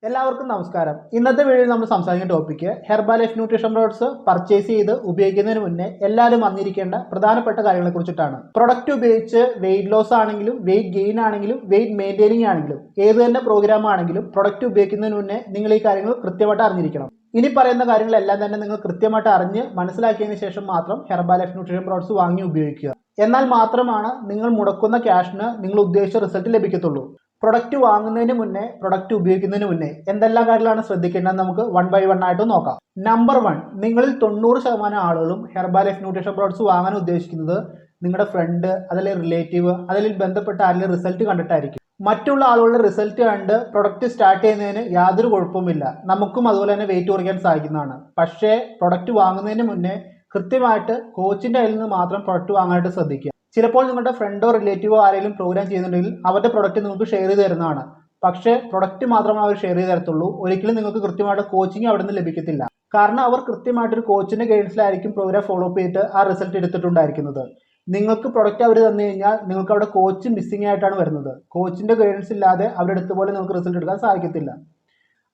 എല്ലാവർക്കും നമസ്കാരം. ഇന്നത്തെ വീഡിയോയിൽ നമ്മൾ സംസാരിക്കുന്ന topic Herbalife nutrition products purchase ചെയ്ത് ഉപയോഗിക്കുന്നതിന് മുന്നേ എല്ലാവരും അറിഞ്ഞിരിക്കേണ്ട പ്രധാനപ്പെട്ട കാര്യങ്ങളെ കുറിച്ചിട്ടാണ്. പ്രൊഡക്റ്റ് ഉപയോഗിച്ച് വെയിറ്റ് ലോസ് ആണെങ്കിലും വെയിറ്റ് ഗെയിൻ ആണെങ്കിലും വെയിറ്റ് മെയിൻറ്റെയിനിങ് ആണെങ്കിലും ഏത് തന്നെ പ്രോഗ്രാം ആണെങ്കിലും പ്രൊഡക്റ്റ് ഉപയോഗിക്കുന്നതിന് മുന്നേ നിങ്ങൾ ഈ കാര്യങ്ങൾ കൃത്യമായിട്ട് അറിഞ്ഞിരിക്കണം. ഇനി പറയുന്ന കാര്യങ്ങളെല്ലാം തന്നെ നിങ്ങൾ കൃത്യമായിട്ട് അറിഞ്ഞ് മനസ്സിലാക്കിയതിന് ശേഷം മാത്രം ഹെർബാലൈഫ് ന്യൂട്രീഷൻ പ്രോഡക്ട്സ് വാങ്ങി ഉപയോഗിക്കുക. എന്നാൽ മാത്രമാണ് നിങ്ങൾ മുടക്കുന്ന ക്യാഷിന് നിങ്ങൾ ഉദ്ദേശിച്ച റിസൾട്ട് ലഭിക്കത്തുള്ളൂ. പ്രൊഡക്റ്റ് വാങ്ങുന്നതിന് മുന്നേ പ്രൊഡക്റ്റ് ഉപയോഗിക്കുന്നതിന് മുന്നേ എന്തെല്ലാം കാര്യങ്ങളാണ് ശ്രദ്ധിക്കേണ്ടത് നമുക്ക് വൺ ബൈ വൺ ആയിട്ട് നോക്കാം. നമ്പർ 1, നിങ്ങളിൽ 90% ആളുകളും ഹെർബാലൈഫ് ന്യൂട്രീഷൻ പ്രോഡക്ട്സ് വാങ്ങാൻ ഉദ്ദേശിക്കുന്നത് നിങ്ങളുടെ ഫ്രണ്ട്, അതല്ലെങ്കിൽ റിലേറ്റീവ്, അല്ലെങ്കിൽ ബന്ധപ്പെട്ട ആരെങ്കിലും റിസൾട്ട് കണ്ടിട്ടായിരിക്കും. മറ്റുള്ള ആളുകളുടെ റിസൾട്ട് കണ്ട് പ്രൊഡക്റ്റ് സ്റ്റാർട്ട് ചെയ്യുന്നതിന് യാതൊരു കുഴപ്പവുമില്ല. നമുക്കും അതുപോലെ തന്നെ വെയിറ്റ് കുറയ്ക്കാൻ സാധിക്കുന്നതാണ്. പക്ഷേ പ്രൊഡക്റ്റ് വാങ്ങുന്നതിന് മുന്നേ കൃത്യമായിട്ട് കോച്ചിൻ്റെ കയ്യിൽ നിന്ന് മാത്രം പ്രൊഡക്റ്റ് വാങ്ങാനായിട്ട് ശ്രദ്ധിക്കുക. ചിലപ്പോൾ നിങ്ങളുടെ ഫ്രണ്ടോ റിലേറ്റീവോ ആരെങ്കിലും പ്രോഗ്രാം ചെയ്യുന്നുണ്ടെങ്കിൽ അവരുടെ പ്രൊഡക്റ്റ് നിങ്ങൾക്ക് ഷെയർ ചെയ്ത് തരുന്നതാണ്. പക്ഷേ പ്രൊഡക്റ്റ് മാത്രമേ അവർ ഷെയർ ചെയ്ത് തരത്തുള്ളൂ. ഒരിക്കലും നിങ്ങൾക്ക് കൃത്യമായിട്ട് കോച്ചിങ് അവിടെ നിന്ന് ലഭിക്കത്തില്ല. കാരണം അവർ കൃത്യമായിട്ടൊരു കോച്ചിൻ്റെ ഗൈഡൻസിലായിരിക്കും പ്രോഗ്രാം ഫോളോ അപ്പ് ചെയ്തിട്ട് ആ റിസൾട്ട് എടുത്തിട്ടുണ്ടായിരിക്കുന്നത്. നിങ്ങൾക്ക് പ്രൊഡക്റ്റ് അവർ തന്നു കഴിഞ്ഞാൽ നിങ്ങൾക്ക് അവിടെ കോച്ച് മിസ്സിംഗ് ആയിട്ടാണ് വരുന്നത്. കോച്ചിൻ്റെ ഗൈഡൻസ് ഇല്ലാതെ അവരെടുത്ത പോലെ നിങ്ങൾക്ക് റിസൾട്ട് എടുക്കാൻ സാധിക്കത്തില്ല.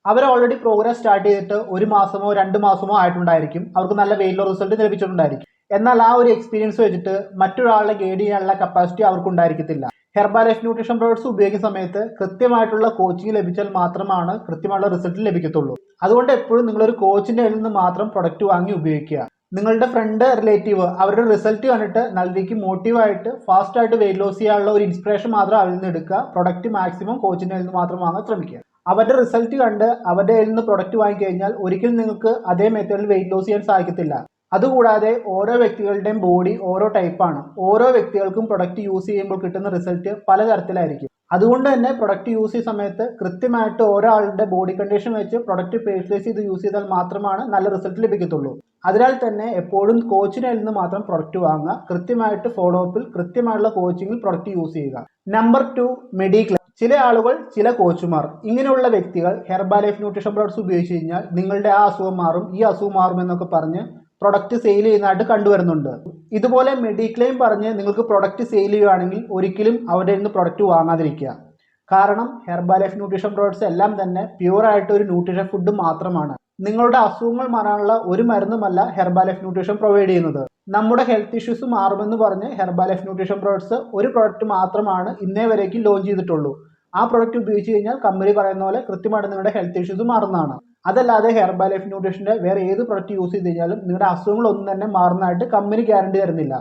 അവർ ഓൾറെഡി പ്രോഗ്രാം സ്റ്റാർട്ട് ചെയ്തിട്ട് 1 മാസമോ 2 മാസമോ ആയിട്ടുണ്ടായിരിക്കും. അവർക്ക് നല്ല വെയിറ്റ് ലോസ് റിസൾട്ട് ലഭിച്ചിട്ടുണ്ടായിരിക്കും. എന്നാൽ ആ ഒരു എക്സ്പീരിയൻസ് വെച്ചിട്ട് മറ്റൊരാളെ ഗൈഡ് ചെയ്യാനുള്ള കപ്പാസിറ്റി അവർക്കുണ്ടായിരിക്കത്തില്ല. ഹെർബാലൈഫ് ന്യൂട്രീഷൻ പ്രോഡക്ട്സ് ഉപയോഗിക്കുന്ന സമയത്ത് കൃത്യമായിട്ടുള്ള കോച്ചിങ് ലഭിച്ചാൽ മാത്രമാണ് കൃത്യമായിട്ടുള്ള റിസൾട്ട് ലഭിക്കത്തുള്ളൂ. അതുകൊണ്ട് എപ്പോഴും നിങ്ങളൊരു കോച്ചിൻ്റെ കയ്യിൽ നിന്ന് മാത്രം പ്രൊഡക്റ്റ് വാങ്ങി ഉപയോഗിക്കുക. നിങ്ങളുടെ ഫ്രണ്ട്, റിലേറ്റീവ് അവരുടെ റിസൾട്ട് കണ്ടിട്ട് നൽകിക്ക് മോട്ടീവായിട്ട് ഫാസ്റ്റായിട്ട് വെയിറ്റ് ലോസ് ചെയ്യാനുള്ള ഒരു ഇൻസ്പിറേഷൻ മാത്രം അതിൽ നിന്ന് എടുക്കുക. പ്രൊഡക്റ്റ് മാക്സിമം കോച്ചിൻ്റെ കയ്യിൽ നിന്ന് മാത്രം വാങ്ങാൻ ശ്രമിക്കുക. അവരുടെ റിസൾട്ട് കണ്ട് അവരുടെ കയ്യിൽ നിന്ന് പ്രൊഡക്റ്റ് വാങ്ങിക്കഴിഞ്ഞാൽ ഒരിക്കലും നിങ്ങൾക്ക് അതേ മെത്തേഡിൽ വെയിറ്റ് ലോസ് ചെയ്യാൻ സാധിക്കത്തില്ല. അതുകൂടാതെ ഓരോ വ്യക്തികളുടെയും ബോഡി ഓരോ ടൈപ്പാണ്. ഓരോ വ്യക്തികൾക്കും പ്രൊഡക്റ്റ് യൂസ് ചെയ്യുമ്പോൾ കിട്ടുന്ന റിസൾട്ട് പലതരത്തിലായിരിക്കും. അതുകൊണ്ട് തന്നെ പ്രൊഡക്റ്റ് യൂസ് ചെയ്യുന്ന സമയത്ത് കൃത്യമായിട്ട് ഒരാളുടെ ബോഡി കണ്ടീഷൻ വെച്ച് പ്രൊഡക്റ്റ് പേഴ്സണലൈസ് ചെയ്ത് യൂസ് ചെയ്താൽ മാത്രമാണ് നല്ല റിസൾട്ട് ലഭിക്കത്തുള്ളൂ. അതിനാൽ തന്നെ എപ്പോഴും കോച്ചിൻ്റെ കയ്യിൽ നിന്ന് മാത്രം പ്രൊഡക്റ്റ് വാങ്ങുക. കൃത്യമായിട്ട് ഫോളോ അപ്പിൽ കൃത്യമായിട്ടുള്ള കോച്ചിങ്ങിൽ പ്രൊഡക്റ്റ് യൂസ് ചെയ്യുക. Number 2, mediclaim. ചില ആളുകൾ, ചില കോച്ചുമാർ, ഇങ്ങനെയുള്ള വ്യക്തികൾ ഹെർബാലൈഫ് ന്യൂട്രീഷൻ പ്രോഡക്ട്സ് ഉപയോഗിച്ച് കഴിഞ്ഞാൽ നിങ്ങളുടെ ആ അസുഖം മാറും, ഈ അസുഖം മാറും എന്നൊക്കെ പറഞ്ഞ് പ്രൊഡക്റ്റ് സെയിൽ ചെയ്യുന്നതായിട്ട് കണ്ടുവരുന്നുണ്ട്. ഇതുപോലെ മെഡിക്ലെയിം പറഞ്ഞ് നിങ്ങൾക്ക് പ്രൊഡക്റ്റ് സെയിൽ ചെയ്യുകയാണെങ്കിൽ ഒരിക്കലും അവരുടെ നിന്ന് പ്രൊഡക്റ്റ് വാങ്ങാതിരിക്കുക. കാരണം ഹെർബാലൈഫ് ന്യൂട്രീഷൻ പ്രോഡക്ട്സ് എല്ലാം തന്നെ പ്യുവറായിട്ട് ഒരു ന്യൂട്രീഷൻ ഫുഡ് മാത്രമാണ്. നിങ്ങളുടെ അസുഖങ്ങൾ മാറാനുള്ള ഒരു മരുന്നുമല്ല ഹെർബാലൈഫ് ന്യൂട്രീഷൻ പ്രൊവൈഡ് ചെയ്യുന്നത്. നമ്മുടെ ഹെൽത്ത് ഇഷ്യൂസ് മാറുമെന്ന് പറഞ്ഞ് ഹെർബാലൈഫ് ന്യൂട്രീഷൻ പ്രോഡക്ട്സ് ഒരു പ്രൊഡക്റ്റ് മാത്രമാണ് ഇന്നേ വരേക്കും ലോഞ്ച് ചെയ്തിട്ടുള്ളൂ. ആ പ്രൊഡക്റ്റ് ഉപയോഗിച്ച് കഴിഞ്ഞാൽ കമ്പനി പറയുന്ന പോലെ കൃത്യമായിട്ട് നിങ്ങളുടെ ഹെൽത്ത് ഇഷ്യൂസ് മാറുന്നതാണ്. അതല്ലാതെ ഹെർബാലൈഫ് ന്യൂട്രീഷൻ്റെ വേറെ ഏത് പ്രൊഡക്റ്റ് യൂസ് ചെയ്ത് കഴിഞ്ഞാലും നിങ്ങളുടെ അസുഖങ്ങളൊന്നും തന്നെ മാറുന്നതായിട്ട് കമ്പനി ഗ്യാരണ്ടി തരുന്നില്ല.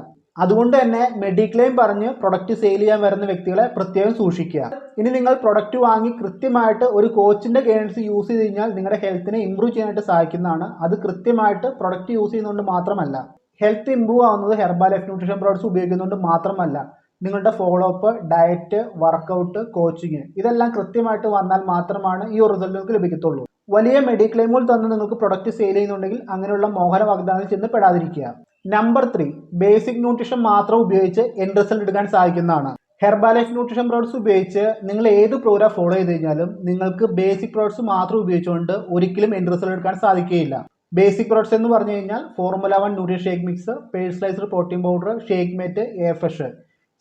അതുകൊണ്ട് തന്നെ മെഡിക്ലെയിം പറഞ്ഞ് പ്രൊഡക്റ്റ് സെയിൽ ചെയ്യാൻ വരുന്ന വ്യക്തികളെ പ്രത്യേകം സൂക്ഷിക്കുക. ഇനി നിങ്ങൾ പ്രൊഡക്റ്റ് വാങ്ങി കൃത്യമായിട്ട് ഒരു കോച്ചിൻ്റെ ഗൈഡൻസ് യൂസ് ചെയ്ത് കഴിഞ്ഞാൽ നിങ്ങളുടെ ഹെൽത്തിനെ ഇമ്പ്രൂവ് ചെയ്യാനായിട്ട് സാധിക്കുന്നതാണ്. അത് കൃത്യമായിട്ട് പ്രൊഡക്റ്റ് യൂസ് ചെയ്യുന്നതുകൊണ്ട് മാത്രമല്ല, ഹെൽത്ത് ഇമ്പ്രൂവ് ആവുന്നത് ഹെർബാലൈഫ് ന്യൂട്രീഷൻ പ്രോഡക്ട്സ് ഉപയോഗിക്കുന്നതുകൊണ്ട് മാത്രമല്ല. നിങ്ങളുടെ follow up, diet, workout, coaching ഇതെല്ലാം കൃത്യമായിട്ട് വന്നാൽ മാത്രമാണ് ഈ ഒരു റിസൾട്ട് നിങ്ങൾക്ക് ലഭിക്കത്തുള്ളൂ. വലിയ മെഡിക്ലെയിമുകൾ തന്ന് നിങ്ങൾക്ക് പ്രൊഡക്റ്റ് സെയിൽ ചെയ്യുന്നുണ്ടെങ്കിൽ അങ്ങനെയുള്ള മോഹന വാഗ്ദാനത്തിൽ ചെന്ന് പെടാതിരിക്കുക. നമ്പർ 3, ബേസിക് ന്യൂട്രീഷൻ മാത്രം ഉപയോഗിച്ച് എൻഡ് റിസൾട്ട് എടുക്കാൻ സാധിക്കുന്നതാണ്. ഹെർബാലൈഫ് ന്യൂട്രീഷൻ പ്രോഡക്ട്സ് ഉപയോഗിച്ച് നിങ്ങൾ ഏത് പ്രോഗ്രാം ഫോളോ ചെയ്ത് കഴിഞ്ഞാലും നിങ്ങൾക്ക് ബേസിക് പ്രോഡക്ട്സ് മാത്രം ഉപയോഗിച്ചുകൊണ്ട് ഒരിക്കലും എൻഡ് റിസൾട്ട് എടുക്കാൻ സാധിക്കുകയില്ല. ബേസിക് പ്രോഡക്ട്സ് എന്ന് പറഞ്ഞു കഴിഞ്ഞാൽ formula 1 nutrition shake mix, personalised protein powder, shake mate, Afresh.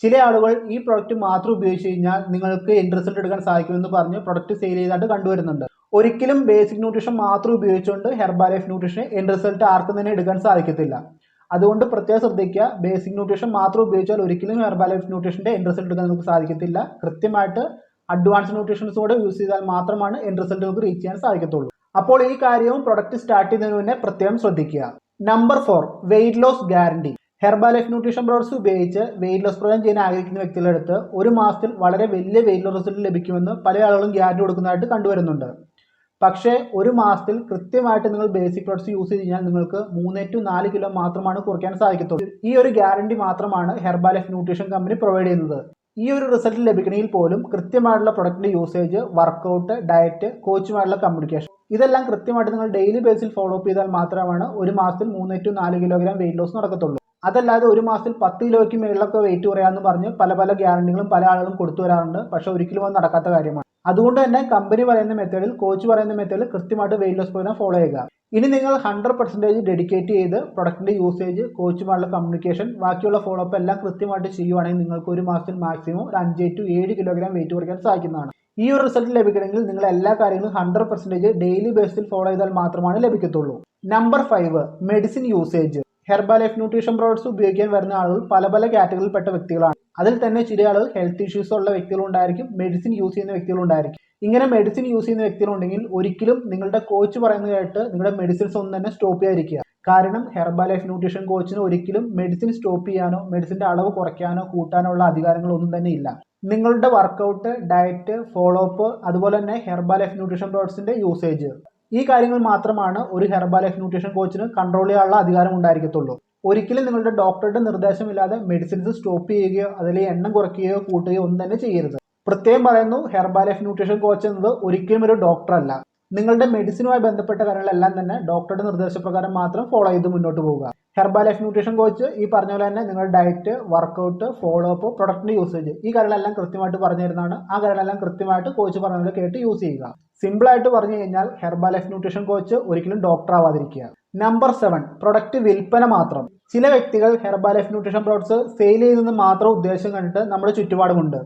ചില ആളുകൾ ഈ പ്രൊഡക്റ്റ് മാത്രം ഉപയോഗിച്ച് കഴിഞ്ഞാൽ നിങ്ങൾക്ക് എൻഡ് റിസൾട്ട് എടുക്കാൻ സാധിക്കുമെന്ന് പറഞ്ഞ് പ്രൊഡക്റ്റ് സെയിൽ ചെയ്തായിട്ട് കണ്ടുവരുന്നുണ്ട്. ഒരിക്കലും ബേസിക് ന്യൂട്രീഷൻ മാത്രം ഉപയോഗിച്ചുകൊണ്ട് ഹെർബാലൈഫ് ന്യൂട്രീഷൻ എൻഡ് റിസൾട്ട് ആർക്കും തന്നെ എടുക്കാൻ സാധിക്കത്തില്ല. അതുകൊണ്ട് പ്രത്യേകം ശ്രദ്ധിക്കുക. ബേസിക് ന്യൂട്രീഷൻ മാത്രം ഉപയോഗിച്ചാൽ ഒരിക്കലും ഹെർബാലൈഫ് ന്യൂട്രീഷൻ്റെ എൻഡ് റിസൾട്ട് എടുക്കാൻ നമുക്ക് സാധിക്കത്തില്ല. കൃത്യമായിട്ട് അഡ്വാൻസ് ന്യൂട്രീഷൻസ് കൂടെ യൂസ് ചെയ്താൽ മാത്രമാണ് എൻഡ് റിസൾട്ട് നമുക്ക് റീച്ച് ചെയ്യാൻ സാധിക്കത്തുള്ളൂ. അപ്പോൾ ഈ കാര്യവും പ്രൊഡക്റ്റ് സ്റ്റാർട്ട് ചെയ്യുന്നതിന് മുന്നേ പ്രത്യേകം ശ്രദ്ധിക്കുക. Number 4, weight loss guarantee. Herbalife nutrition products ഉപയോഗിച്ച് വെയിറ്റ് ലോസ് പ്രോഗ്രാം ചെയ്യാൻ ആഗ്രഹിക്കുന്ന വ്യക്തികളുടെ അടുത്ത് 1 മാസത്തിൽ വളരെ വലിയ വെയിറ്റ് ലോസ് റിസൾട്ട് ലഭിക്കുമെന്ന് പല ആളുകളും ഗ്യാരണ്ടി കൊടുക്കുന്നതായിട്ട് കണ്ടുവരുന്നുണ്ട്. പക്ഷേ 1 മാസത്തിൽ കൃത്യമായിട്ട് നിങ്ങൾ ബേസിക് പ്രോഡക്ട്സ് യൂസ് ചെയ്ത് കഴിഞ്ഞാൽ നിങ്ങൾക്ക് 3 to 4 കിലോ മാത്രമാണ് കുറയ്ക്കാൻ സാധിക്കത്തുള്ളൂ. ഈ ഒരു ഗ്യാരണ്ടി മാത്രമാണ് ഹെർബാലൈഫ് ന്യൂട്രീഷൻ കമ്പനി പ്രൊവൈഡ് ചെയ്യുന്നത്. ഈ ഒരു റിസൾട്ട് ലഭിക്കണമെങ്കിൽ പോലും കൃത്യമായിട്ടുള്ള പ്രൊഡക്റ്റിൻ്റെ യൂസേജ്, വർക്കൗട്ട്, ഡയറ്റ്, കോച്ചുമായിട്ടുള്ള കമ്മ്യൂണിക്കേഷൻ ഇതെല്ലാം കൃത്യമായിട്ട് നിങ്ങൾ ഡെയിലി ബേസിൽ ഫോളോ അപ്പ് ചെയ്താൽ മാത്രമാണ് 1 മാസത്തിൽ 3 to 4 കിലോഗ്രാം വെയിറ്റ് ലോസ് നടക്കത്തുള്ളൂ. അതല്ലാതെ 1 മാസത്തിൽ 10 കിലോയ്ക്ക് മേളിലൊക്കെ വെയിറ്റ് കുറയാമെന്ന് പറഞ്ഞ് പല ഗ്യാരണ്ടികളും പല ആളുകളും കൊടുത്തു വരാറുണ്ട്. പക്ഷേ ഒരിക്കലും അത് നടക്കാത്ത കാര്യമാണ്. അതുകൊണ്ട് തന്നെ കമ്പനി പറയുന്ന മെത്തേഡിൽ, കോച്ച് പറയുന്ന മെത്തേഡിൽ കൃത്യമായിട്ട് വെയിറ്റ് ലോസ് പ്രോഗ്രാം ഫോളോ ചെയ്യുക. ഇനി നിങ്ങൾ 100% ഡെഡിക്കേറ്റ് ചെയ്ത് പ്രൊഡക്റ്റിന്റെ യൂസേജ്, കോച്ചുമായുള്ള കമ്മ്യൂണിക്കേഷൻ, ബാക്കിയുള്ള ഫോളോ അപ്പ് എല്ലാം കൃത്യമായിട്ട് ചെയ്യുവാണെങ്കിൽ നിങ്ങൾക്ക് ഒരു മാസത്തിൽ മാക്സിമം ഒരു 5 to 7 കിലോഗ്രാം വെയിറ്റ് കുറയ്ക്കാൻ സാധിക്കുന്നതാണ്. ഈ ഒരു റിസൾട്ട് ലഭിക്കണമെങ്കിൽ നിങ്ങൾ എല്ലാ കാര്യങ്ങളും 100% ഡെയിലി ബേസിൽ ഫോളോ ചെയ്താൽ മാത്രമാണ് ലഭിക്കത്തുള്ളൂ. Number 5, medicine usage. Herbalife nutrition products ഉപയോഗിക്കാൻ വരുന്ന ആളുകൾ പല പല കാറ്റഗറിയിൽപ്പെട്ട വ്യക്തികളാണ്. അതിൽ തന്നെ ചില ആളുകൾ ഹെൽത്ത് ഇഷ്യൂസ് ഉള്ള വ്യക്തികളുണ്ടായിരിക്കും, മെഡിസിൻ യൂസ് ചെയ്യുന്ന വ്യക്തികളുണ്ടായിരിക്കും. ഇങ്ങനെ മെഡിസിൻ യൂസ് ചെയ്യുന്ന വ്യക്തികളുണ്ടെങ്കിൽ ഒരിക്കലും നിങ്ങളുടെ കോച്ച് പറയുന്നത് കേട്ട് നിങ്ങളുടെ മെഡിസിൻസ് ഒന്നും തന്നെ സ്റ്റോപ്പ് ചെയ്യാതിരിക്കുക. കാരണം ഹെർബൽ ലൈഫ് ന്യൂട്രീഷൻ കോച്ചിന് ഒരിക്കലും മെഡിസിൻ സ്റ്റോപ്പ് ചെയ്യാനോ മെഡിസിന്റെ അളവ് കുറയ്ക്കാനോ കൂട്ടാനോ ഉള്ള അധികാരങ്ങളൊന്നും തന്നെ ഇല്ല. നിങ്ങളുടെ വർക്കൗട്ട്, ഡയറ്റ്, ഫോളോ അപ്പ്, അതുപോലെ തന്നെ ഹെർബൽ ലൈഫ് ന്യൂട്രീഷൻ പ്രോഡക്ട്സിന്റെ യൂസേജ്, ഈ കാര്യങ്ങൾ മാത്രമാണ് ഒരു ഹെർബൽ ലൈഫ് ന്യൂട്രീഷൻ കോച്ചിന് കൺട്രോൾ ചെയ്യാനുള്ള അധികാരം ഉണ്ടായിരിക്കത്തുള്ളൂ. ഒരിക്കലും നിങ്ങളുടെ ഡോക്ടറുടെ നിർദ്ദേശമില്ലാതെ മെഡിസിൻസ് സ്റ്റോപ്പ് ചെയ്യുകയോ അതിലെ എണ്ണം കുറയ്ക്കുകയോ കൂട്ടുകയോ ഒന്നും തന്നെ ചെയ്യരുത്. പ്രത്യേകം പറയുന്നു, ഹെർബൽ ലൈഫ് ന്യൂട്രീഷൻ കോച്ച് എന്നത് ഒരിക്കലും ഒരു ഡോക്ടർ അല്ല. നിങ്ങളുടെ മെഡിസിനുമായി ബന്ധപ്പെട്ട കാര്യങ്ങളെല്ലാം തന്നെ ഡോക്ടറുടെ നിർദ്ദേശപ്രകാരം മാത്രം ഫോളോ ചെയ്ത് മുന്നോട്ട് പോവുക. ഹെർബൽ ലൈഫ് ന്യൂട്രീഷൻ കോച്ച് ഈ പറഞ്ഞ പോലെ തന്നെ നിങ്ങളുടെ ഡയറ്റ്, വർക്കൗട്ട്, ഫോളോ അപ്പ്, പ്രൊഡക്റ്റിന്റെ യൂസേജ്, ഈ കാര്യങ്ങളെല്ലാം കൃത്യമായിട്ട് പറഞ്ഞു തരുന്നതാണ്. ആ കാര്യങ്ങളെല്ലാം കൃത്യമായിട്ട് കോച്ച് പറഞ്ഞത് കേട്ട് യൂസ് ചെയ്യുക. സിമ്പിൾ ആയിട്ട് പറഞ്ഞു കഴിഞ്ഞാൽ ഹെർബൽ ലൈഫ് ന്യൂട്രീഷൻ കോച്ച് ഒരിക്കലും ഡോക്ടർ ആവാതിരിക്കുക. നമ്പർ 7, പ്രൊഡക്റ്റ് വിൽപ്പന മാത്രം. ചില വ്യക്തികൾ herbal life nutrition products sale ചെയ്യുന്നത് മാത്രം ഉദ്ദേശം കണ്ടിട്ട് നമ്മുടെ ചുറ്റുപാടുമുണ്ട്.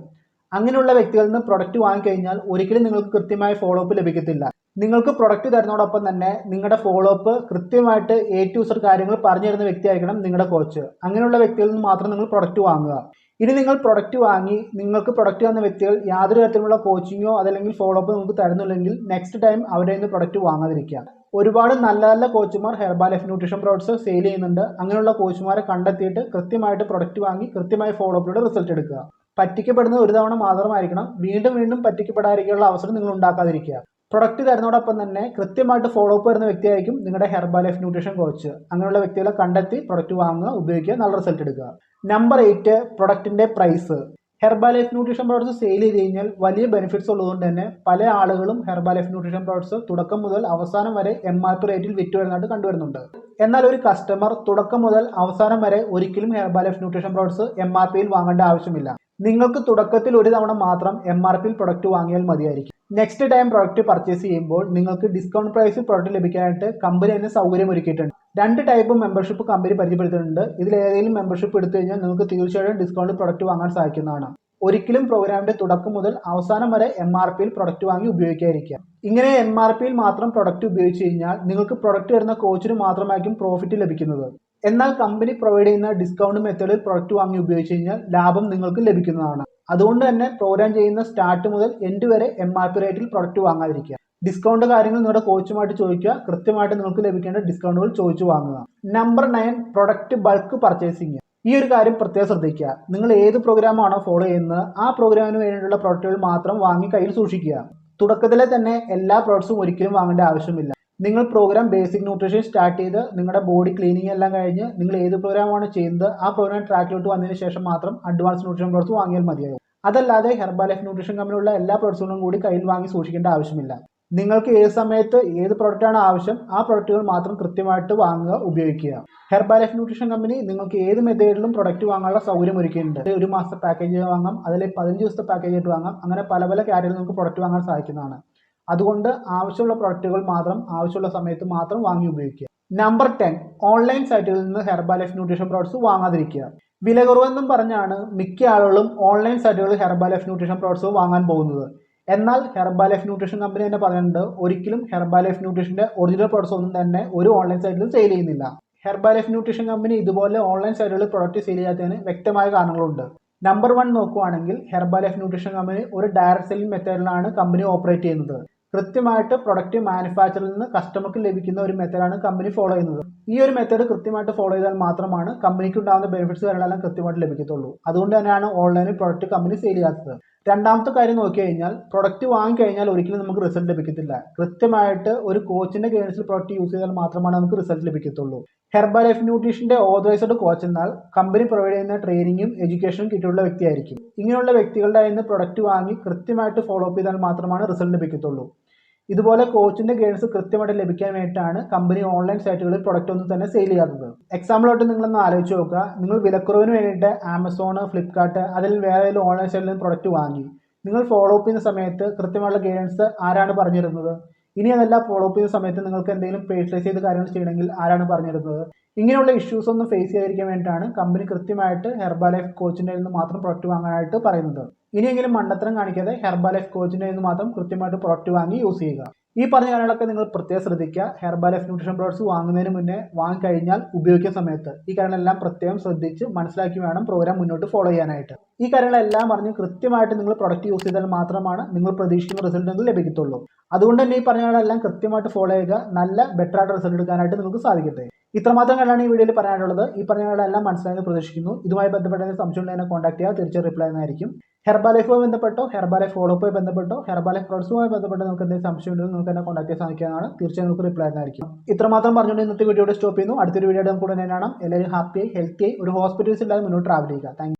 അങ്ങനെയുള്ള വ്യക്തികളിൽ നിന്ന് പ്രൊഡക്റ്റ് വാങ്ങിക്കഴിഞ്ഞാൽ ഒരിക്കലും നിങ്ങൾക്ക് കൃത്യമായ ഫോളോ അപ്പ് ലഭിക്കത്തില്ല. നിങ്ങൾക്ക് പ്രൊഡക്റ്റ് തരുന്നതോടൊപ്പം തന്നെ നിങ്ങളുടെ ഫോളോ അപ്പ് കൃത്യമായിട്ട് A to Z കാര്യങ്ങൾ പറഞ്ഞു തരുന്ന വ്യക്തിയായിരിക്കണം നിങ്ങളുടെ കോച്ച്. അങ്ങനെയുള്ള വ്യക്തികളിൽ നിന്ന് മാത്രം നിങ്ങൾ പ്രൊഡക്റ്റ് വാങ്ങുക. ഇനി നിങ്ങൾ പ്രൊഡക്റ്റ് വാങ്ങി നിങ്ങൾക്ക് പ്രൊഡക്റ്റ് തന്ന വ്യക്തികൾ യാതൊരു തരത്തിലുള്ള കോച്ചിങ്ങോ അതല്ലെങ്കിൽ ഫോളോ അപ്പ് നിങ്ങൾക്ക് തരുന്നില്ലെങ്കിൽ നെക്സ്റ്റ് ടൈം അവരുടെ നിന്ന് പ്രൊഡക്റ്റ് വാങ്ങാതിരിക്കുക. ഒരുപാട് നല്ല നല്ല കോച്ചുമാർ Herbalife nutrition products sale ചെയ്യുന്നുണ്ട്. അങ്ങനെയുള്ള കോച്ചുമാരെ കണ്ടെത്തിയിട്ട് കൃത്യമായിട്ട് പ്രൊഡക്റ്റ് വാങ്ങി കൃത്യമായി ഫോളോ അപ്പിലൂടെ റിസൾട്ട് എടുക്കുക. പറ്റിക്കപ്പെടുന്നത് ഒരു തവണ മാത്രമായിരിക്കണം. വീണ്ടും വീണ്ടും പറ്റിക്കപ്പെടാതിരിക്കാനുള്ള അവസരം നിങ്ങൾ ഉണ്ടാക്കാതിരിക്കുക. പ്രൊഡക്റ്റ് തരുന്നതോടൊപ്പം തന്നെ കൃത്യമായിട്ട് ഫോളോ അപ്പ് വരുന്ന വ്യക്തിയായിരിക്കും നിങ്ങളുടെ ഹെർബൽ ലൈഫ് ന്യൂട്രീഷൻ കോച്ച്. അങ്ങനെയുള്ള വ്യക്തികളെ കണ്ടെത്തി പ്രൊഡക്റ്റ് വാങ്ങുക, ഉപയോഗിക്കുക, നല്ല റിസൾട്ട് എടുക്കുക. നമ്പർ 8, പ്രൊഡക്റ്റിന്റെ price. Herbalife nutrition products sale ചെയ്ത് കഴിഞ്ഞാൽ വലിയ ബെനിഫിറ്റ്സ് ഉള്ളതുകൊണ്ട് തന്നെ പല ആളുകളും ഹെർബൽ ലൈഫ് ന്യൂട്രീഷൻ പ്രോഡക്ട്സ് തുടക്കം മുതൽ അവസാനം വരെ MRP റേറ്റിൽ വിറ്റ് വരുന്നതായിട്ട് കണ്ടുവരുന്നുണ്ട്. എന്നാൽ ഒരു കസ്റ്റമർ തുടക്കം മുതൽ അവസാനം വരെ ഒരിക്കലും ഹെർബൽ ലൈഫ് ന്യൂട്രീഷൻ പ്രോഡക്ട്സ് MRPയിൽ വാങ്ങേണ്ട ആവശ്യമില്ല. നിങ്ങൾക്ക് തുടക്കത്തിൽ ഒരു തവണ മാത്രം MRPയിൽ പ്രൊഡക്റ്റ് വാങ്ങിയാൽ മതിയായിരിക്കും. നെക്സ്റ്റ് ടൈം പ്രൊഡക്റ്റ് പർച്ചേസ് ചെയ്യുമ്പോൾ നിങ്ങൾക്ക് ഡിസ്കൗണ്ട് പ്രൈസിൽ പ്രൊഡക്റ്റ് ലഭിക്കാനായിട്ട് കമ്പനി തന്നെ സൗകര്യം ഒരുക്കിയിട്ടുണ്ട്. 2 ടൈപ്പ് മെമ്പർഷിപ്പ് കമ്പനി പരിചയപ്പെടുത്തിയിട്ടുണ്ട്. ഇതിൽ ഏതെങ്കിലും മെമ്പർഷിപ്പ് എടുത്തു കഴിഞ്ഞാൽ നിങ്ങൾക്ക് തീർച്ചയായും ഡിസ്കൗണ്ട് പ്രൊഡക്റ്റ് വാങ്ങാൻ സാധിക്കുന്നതാണ്. ഒരിക്കലും പ്രോഗ്രാമിന്റെ തുടക്കം മുതൽ അവസാനം വരെ MRPയിൽ പ്രൊഡക്റ്റ് വാങ്ങി ഉപയോഗിക്കാതിരിക്കുക. ഇങ്ങനെ MRPയിൽ മാത്രം പ്രൊഡക്റ്റ് ഉപയോഗിച്ച് കഴിഞ്ഞാൽ നിങ്ങൾക്ക് പ്രൊഡക്റ്റ് വരുന്ന കോച്ചിന് മാത്രമായിരിക്കും പ്രോഫിറ്റ് ലഭിക്കുന്നത്. എന്നാൽ കമ്പനി പ്രൊവൈഡ് ചെയ്യുന്ന ഡിസ്കൗണ്ട് മെത്തേഡിൽ പ്രൊഡക്റ്റ് വാങ്ങി ഉപയോഗിച്ച് കഴിഞ്ഞാൽ ലാഭം നിങ്ങൾക്ക് ലഭിക്കുന്നതാണ്. അതുകൊണ്ട് തന്നെ പ്രോഗ്രാം ചെയ്യുന്ന സ്റ്റാർട്ട് മുതൽ എൻഡ് വരെ MRP റേറ്റിൽ പ്രൊഡക്റ്റ് വാങ്ങാതിരിക്കുക. ഡിസ്കൗണ്ട് കാര്യങ്ങൾ നിങ്ങളുടെ കോച്ചുമായിട്ട് ചോദിക്കുക. കൃത്യമായിട്ട് നിങ്ങൾക്ക് ലഭിക്കേണ്ട ഡിസ്കൗണ്ടുകൾ ചോദിച്ചു വാങ്ങുക. Number 9, product bulk purchasing. ഈ ഒരു കാര്യം പ്രത്യേകം ശ്രദ്ധിക്കുക. നിങ്ങൾ ഏത് പ്രോഗ്രാമാണോ ഫോളോ ചെയ്യുന്നത് ആ പ്രോഗ്രാമിന് വേണ്ടിയിട്ടുള്ള പ്രൊഡക്റ്റുകൾ മാത്രം വാങ്ങി കയ്യിൽ സൂക്ഷിക്കുക. തുടക്കത്തിലെ തന്നെ എല്ലാ പ്രോഡക്ട്സും ഒരിക്കലും വാങ്ങേണ്ട ആവശ്യമില്ല. നിങ്ങൾ പ്രോഗ്രാം ബേസിക് ന്യൂട്രീഷൻ സ്റ്റാർട്ട് ചെയ്ത് നിങ്ങളുടെ ബോഡി ക്ലീനിങ് എല്ലാം കഴിഞ്ഞ് നിങ്ങൾ ഏത് പ്രോഗ്രാമാണ് ചെയ്യുന്നത് ആ പ്രോഗ്രാം ട്രാക്കിലോട്ട് വന്നതിന് ശേഷം മാത്രം അഡ്വാൻസ് ന്യൂട്രീഷൻ പ്രോഡക്ട്സ് വാങ്ങിയാൽ മതിയാകും. അതല്ലാതെ ഹെർബൽ ലൈഫ് ന്യൂട്രീഷൻ കമ്പനിയുള്ള എല്ലാ പ്രോഡക്ട്സുകളും കൂടി കയ്യിൽ വാങ്ങി സൂക്ഷിക്കേണ്ട ആവശ്യമില്ല. നിങ്ങൾക്ക് ഏത് സമയത്ത് ഏത് പ്രൊഡക്റ്റാണ് ആവശ്യം ആ പ്രൊഡക്റ്റുകൾ മാത്രം കൃത്യമായിട്ട് വാങ്ങുക, ഉപയോഗിക്കുക. ഹെർബൽ ലൈഫ് ന്യൂട്രീഷൻ കമ്പനി നിങ്ങൾക്ക് ഏത് മെത്തേഡിലും പ്രൊഡക്റ്റ് വാങ്ങാനുള്ള സൗകര്യം ഒരുക്കിയിട്ടുണ്ട്. ഒരു മാസത്തെ പാക്കേജ് വാങ്ങാം, അതിൽ 15 ദിവസത്തെ പാക്കേജ് ആയിട്ട് വാങ്ങാം. അങ്ങനെ പല പല കാറ്റഗറിയിൽ നിങ്ങൾക്ക് പ്രൊഡക്റ്റ് വാങ്ങാൻ സാധിക്കുന്നതാണ്. അതുകൊണ്ട് ആവശ്യമുള്ള പ്രൊഡക്റ്റുകൾ മാത്രം ആവശ്യമുള്ള സമയത്ത് മാത്രം വാങ്ങി ഉപയോഗിക്കുക. നമ്പർ 10, ഓൺലൈൻ സൈറ്റുകളിൽ നിന്ന് ഹെർബൽ ലൈഫ് ന്യൂട്രീഷൻ പ്രോഡക്ട്സ് വാങ്ങാതിരിക്കുക. വില കുറവെന്നും പറഞ്ഞാണ് മിക്ക ആളുകളും ഓൺലൈൻ സൈറ്റുകളിൽ ഹെർബൽ ലൈഫ് ന്യൂട്രീഷൻ പ്രോഡക്ട്സ് വാങ്ങാൻ പോകുന്നത്. എന്നാൽ ഹെർബൽ ലൈഫ് ന്യൂട്രീഷൻ കമ്പനി തന്നെ പറയുന്നുണ്ട് ഒരിക്കലും ഹെർബൽ ലൈഫ് ന്യൂട്രീഷന്റെ ഒറിജിനൽ പ്രോഡക്ട്സ് ഒന്നും തന്നെ ഒരു ഓൺലൈൻ സൈറ്റിലും സെയിൽ ചെയ്യുന്നില്ല. ഹെർബൽ ലൈഫ് ന്യൂട്രീഷൻ കമ്പനി ഇതുപോലെ ഓൺലൈൻ സൈറ്റുകളിൽ പ്രൊഡക്റ്റ് സെയിൽ ചെയ്യാത്തതിന് വ്യക്തമായ കാരണങ്ങളുണ്ട്. നമ്പർ 1 നോക്കുവാണെങ്കിൽ ഹെർബൽ ലൈഫ് ന്യൂട്രീഷൻ കമ്പനി ഒരു ഡയറക്റ്റ് സെല്ലിംഗ് മെത്തേഡിലാണ് കമ്പനി ഓപ്പറേറ്റ് ചെയ്യുന്നത്. കൃത്യമായിട്ട് പ്രൊഡക്റ്റ് മാനുഫാക്ചറിൽ നിന്ന് കസ്റ്റമർക്ക് ലഭിക്കുന്ന ഒരു മെത്തേഡാണ് കമ്പനി ഫോളോ ചെയ്യുന്നത്. ഈ ഒരു മെത്തേഡ് കൃത്യമായിട്ട് ഫോളോ ചെയ്താൽ മാത്രമാണ് കമ്പനിക്ക് ഉണ്ടാകുന്ന ബെനിഫിറ്റ്സ് കാര്യങ്ങളെല്ലാം കൃത്യമായിട്ട് ലഭിക്കത്തുള്ളൂ. അതുകൊണ്ട് തന്നെയാണ് ഓൺലൈനിൽ പ്രൊഡക്റ്റ് കമ്പനി സെയിൽ ചെയ്യാത്തത്. രണ്ടാമത്തെ കാര്യം നോക്കി കഴിഞ്ഞാൽ പ്രൊഡക്റ്റ് വാങ്ങിക്കഴിഞ്ഞാൽ ഒരിക്കലും നമുക്ക് റിസൾട്ട് ലഭിക്കത്തില്ല. കൃത്യമായിട്ട് ഒരു കോച്ചിന്റെ ഗൈഡൻസിൽ പ്രൊഡക്റ്റ് യൂസ് ചെയ്താൽ മാത്രമാണ് നമുക്ക് റിസൾട്ട് ലഭിക്കത്തുള്ളൂ. ഹെർബൽ ലൈഫ് ന്യൂട്രീഷന്റെ ഓതറൈസ്ഡ് കോച്ച് എന്നാൽ കമ്പനി പ്രൊവൈഡ് ചെയ്യുന്ന ട്രെയിനിങ്ങും എഡ്യൂക്കേഷനും കിട്ടിയുള്ള വ്യക്തിയായിരിക്കും. ഇങ്ങനെയുള്ള വ്യക്തികളുടെ കയ്യിൽ നിന്ന് പ്രൊഡക്റ്റ് വാങ്ങി കൃത്യമായിട്ട് ഫോളോ അപ്പ് ചെയ്താൽ മാത്രമാണ് റിസൾട്ട് ലഭിക്കത്തുള്ളൂ. ഇതുപോലെ കോച്ചിന്റെ ഗൈഡൻസ് കൃത്യമായിട്ട് ലഭിക്കാൻ വേണ്ടിയിട്ടാണ് കമ്പനി ഓൺലൈൻ സൈറ്റുകളിൽ പ്രൊഡക്റ്റ് ഒന്നും തന്നെ സെയിൽ ചെയ്യാത്തത്. എക്സാമ്പിളായിട്ട് നിങ്ങളൊന്ന് ആലോചിച്ച് നോക്കുക. നിങ്ങൾ വിലക്കുറവിന് വേണ്ടിയിട്ട് ആമസോൺ, ഫ്ലിപ്കാർട്ട് അതിൽ വേറെ ഏതെങ്കിലും ഓൺലൈൻ സൈറ്റിൽ നിന്ന് പ്രൊഡക്റ്റ് വാങ്ങി നിങ്ങൾ ഫോളോ അപ്പ് ചെയ്യുന്ന സമയത്ത് കൃത്യമായുള്ള ഗൈഡൻസ് ആരാണ് പറഞ്ഞിരുന്നത്? ഇനി അതെല്ലാം ഫോളോ അപ്പ് ചെയ്യുന്ന സമയത്ത് നിങ്ങൾക്ക് എന്തെങ്കിലും പേഴ്സണലൈസ് ചെയ്ത് കാര്യങ്ങൾ ചെയ്യണമെങ്കിൽ ആരാണ് പറഞ്ഞിരുന്നത്? ഇങ്ങനെയുള്ള ഇഷ്യൂസ് ഒന്നും ഫേസ് ചെയ്യാതിരിക്കാൻ വേണ്ടിയിട്ടാണ് കമ്പനി കൃത്യമായിട്ട് ഹെർബാലൈഫ് കോച്ചിൻ്റെ നിന്ന് മാത്രം പ്രൊഡക്റ്റ് വാങ്ങാനായിട്ട് പറയുന്നത്. ഇനിയെങ്കിലും മണ്ടത്തരം കാണിക്കാതെ ഹെർബാലൈഫ് കോച്ചിൻ്റെ നിന്ന് മാത്രം കൃത്യമായിട്ട് പ്രൊഡക്റ്റ് വാങ്ങി യൂസ് ചെയ്യുക. ഈ പറഞ്ഞ കാര്യങ്ങളൊക്കെ നിങ്ങൾ പ്രത്യേകം ശ്രദ്ധിക്കുക. ഹെർബാലൈഫ് ന്യൂട്രീഷൻ പ്രോഡക്ട്സ് വാങ്ങുന്നതിന് മുന്നേ വാങ്ങിക്കഴിഞ്ഞാൽ ഉപയോഗിക്കുന്ന സമയത്ത് ഈ കാര്യങ്ങളെല്ലാം പ്രത്യേകം ശ്രദ്ധിച്ച് മനസ്സിലാക്കി വേണം പ്രോഗ്രാം മുന്നോട്ട് ഫോളോ ചെയ്യാനായിട്ട്. ഈ കാര്യങ്ങളെല്ലാം പറഞ്ഞ് കൃത്യമായിട്ട് നിങ്ങൾ പ്രൊഡക്റ്റ് യൂസ് ചെയ്താൽ മാത്രമാണ് നിങ്ങൾ പ്രതീക്ഷിക്കുന്ന റിസൾട്ട് നിങ്ങൾക്ക് ലഭിക്കത്തുള്ളൂ. അതുകൊണ്ട് തന്നെ ഈ പറഞ്ഞകളെല്ലാം കൃത്യമായിട്ട് ഫോളോ ചെയ്യുക. നല്ല ബെറ്റർ ആയിട്ട് റിസൾട്ട് എടുക്കാനായിട്ട് നിങ്ങൾക്ക് സാധിക്കട്ടെ. ഇത്രമാത്രം കാര്യമാണ് ഈ വീഡിയോയിൽ പറയാനുള്ളത്. ഈ പറഞ്ഞകളെല്ലാം മനസ്സിലായെന്ന് പ്രതീക്ഷിക്കുന്നു. ഇതുമായി ബന്ധപ്പെട്ട സംശയം ഉണ്ടെങ്കിൽ കോൺടാക്ട് ചെയ്യുക, തീർച്ചയായും റിപ്ലൈ ചെയ്യുന്നതായിരിക്കും. ഹെർബാലൈഫുമായി ബന്ധപ്പെട്ടോ ഹെർബാലൈഫ് ഫോളോ അപ്പുമായി ബന്ധപ്പെട്ടോ ഹെർബാലൈഫ് പ്രോഡക്ട്സുമായി ബന്ധപ്പെട്ടോ നിങ്ങൾക്ക് എന്തെങ്കിലും സംശയം ഉണ്ടെങ്കിൽ നിങ്ങൾക്ക് എന്നെ കോൺടാക്ട് ചെയ്യാൻ സാധിക്കുന്നതാണ്. തീർച്ചയായും നിങ്ങൾക്ക് റിപ്ലൈ ചെയ്യുന്നതായിരിക്കും. ഇത്രമാത്രം പറഞ്ഞുകൊണ്ട് ഇന്നത്തെ വീഡിയോയുടെ സ്റ്റോപ്പ് ചെയ്യുന്നു. അടുത്തൊരു വീഡിയോ നമുക്ക് ഉടനെ കാണാം. എല്ലാവരും ഹാപ്പിയായി ഹെൽത്തിയായി ഒരു ഹോസ്പിറ്റൽസ് ഇല്ലാതെ മുന്നോട്ട് ട്രാവൽ ചെയ്യുക. താങ്ക്